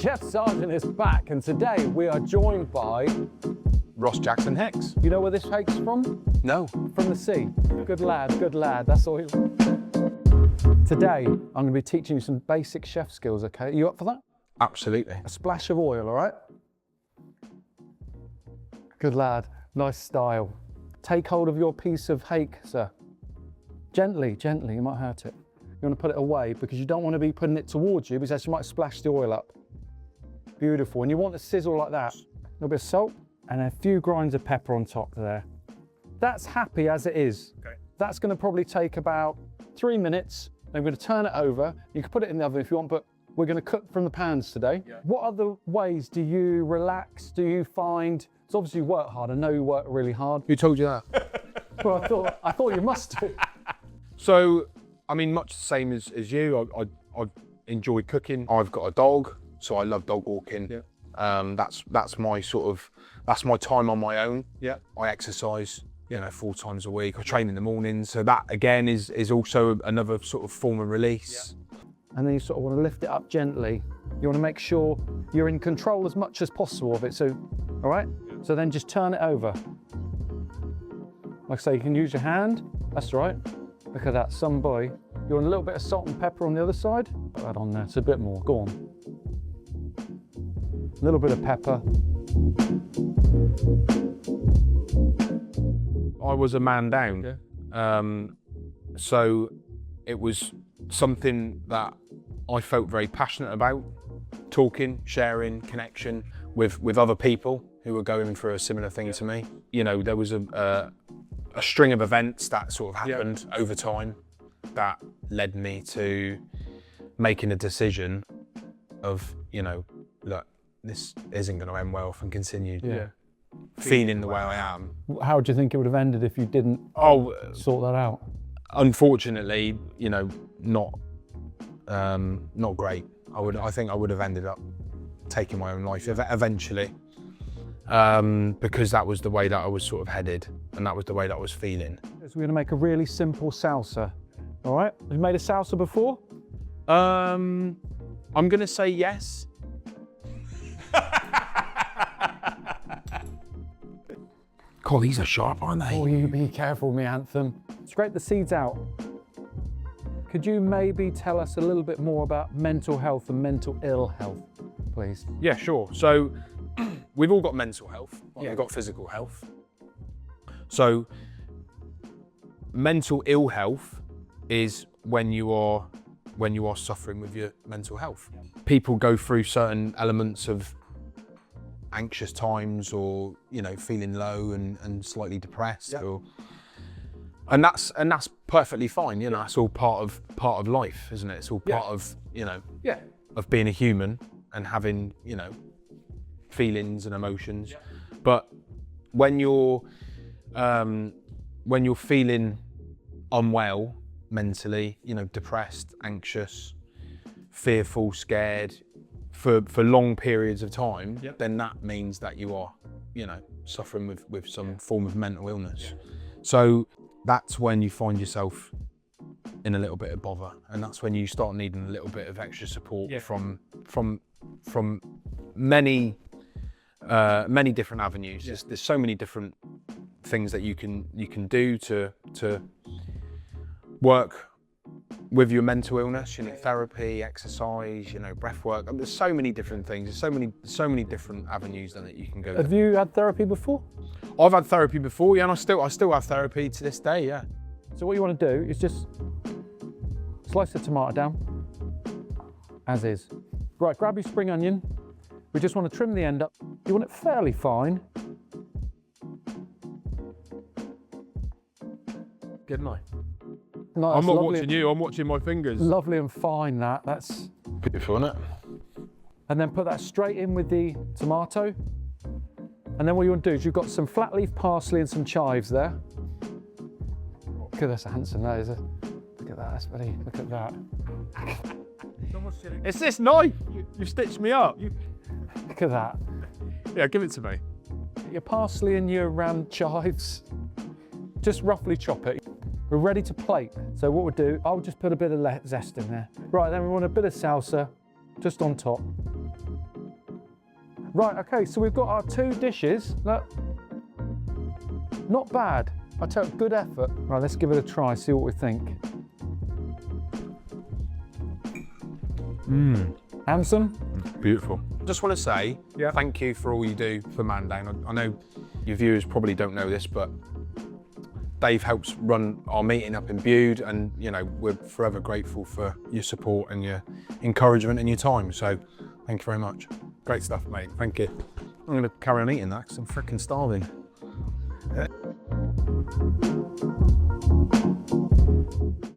Chef Sergeant is back, and today we are joined by Ross Jackson-Hicks. You know where this hake's from? No. From the sea. Good lad, that's all. Today, I'm going to be teaching you some basic chef skills, okay? Are you up for that? Absolutely. A splash of oil, all right? Good lad, nice style. Take hold of your piece of hake, sir. Gently, you might hurt it. You want to put it away because you don't want to be putting it towards you because you might splash the oil up. Beautiful, and you want to sizzle like that. A little bit of salt and a few grinds of pepper on top there. That's happy as it is. Okay. That's going to probably take about 3 minutes. I'm going to turn it over. You can put it in the oven if you want, but we're going to cook from the pans today. Yeah. What other ways do you relax? Do you find? It's obviously you work hard. I know you work really hard. Who told you that? Well, I thought you must do. So, I mean, much the same as you. I enjoy cooking. I've got a dog, so I love dog walking. Yeah. That's my time on my own. Yeah. I exercise, 4 times a week. I train in the mornings, so that again is also another sort of form of release. Yeah. And then you sort of want to lift it up gently. You want to make sure you're in control as much as possible of it. So, all right? Yeah. So then just turn it over. Like I say, you can use your hand. That's right. Look at that, some boy. You want a little bit of salt and pepper on the other side? Put that on there, it's a bit more, go on. A little bit of pepper. I was a man down. Yeah. So it was something that I felt very passionate about, talking, sharing, connection with other people who were going through a similar thing to me. There was a string of events that sort of happened over time that led me to making a decision of, look, this isn't going to end well if I continue feeling the way I am. How do you think it would have ended if you didn't sort that out? Unfortunately, not great. I think I would have ended up taking my own life eventually. Because that was the way that I was sort of headed and that was the way that I was feeling. So we're going to make a really simple salsa. All right? Have you made a salsa before? I'm going to say yes. God, these are sharp, aren't they? Oh, you be careful with me, Anthem. Scrape the seeds out. Could you maybe tell us a little bit more about mental health and mental ill health, please? Yeah, sure. So we've all got mental health. We've got physical health. So mental ill health is when you are suffering with your mental health. People go through certain elements of anxious times or feeling low and slightly depressed and that's perfectly fine. That's all part of life, isn't it? It's all part of of being a human and having feelings and emotions. But when you're feeling unwell mentally, depressed, anxious, fearful, scared for long periods of time, then that means that you are suffering with some form of mental illness. So that's when you find yourself in a little bit of bother, and that's when you start needing a little bit of extra support from many different avenues. There's so many different things that you can do to work with your mental illness. Therapy, exercise, breath work. There's so many different things. There's so many different avenues that you can go. Have you had therapy before? I've had therapy before, and I still have therapy to this day. Yeah. So what you want to do is just slice the tomato down as is. Right, grab your spring onion. We just want to trim the end up. You want it fairly fine. Good night. No, I'm not watching you, I'm watching my fingers. Lovely and fine, that's beautiful, isn't it? And then put that straight in with the tomato. And then what you want to do is you've got some flat leaf parsley and some chives there. Look at this, handsome that is. Look at that, that's pretty. Look at that. It's this knife. You stitched me up. Look at that. Yeah, give it to me. Your parsley and your chives. Just roughly chop it. We're ready to plate. So what we'll do, I'll just put a bit of zest in there. Right, then we want a bit of salsa just on top. Right, okay, so we've got our 2 dishes. Look. Not bad. I took good effort. Right, let's give it a try, see what we think. Handsome? Beautiful. Just want to say thank you for all you do for Man Down. I know your viewers probably don't know this, but Dave helps run our meeting up in Bude, and you know, we're forever grateful for your support and your encouragement and your time. So thank you very much. Great stuff, mate. Thank you. I'm going to carry on eating that because I'm freaking starving.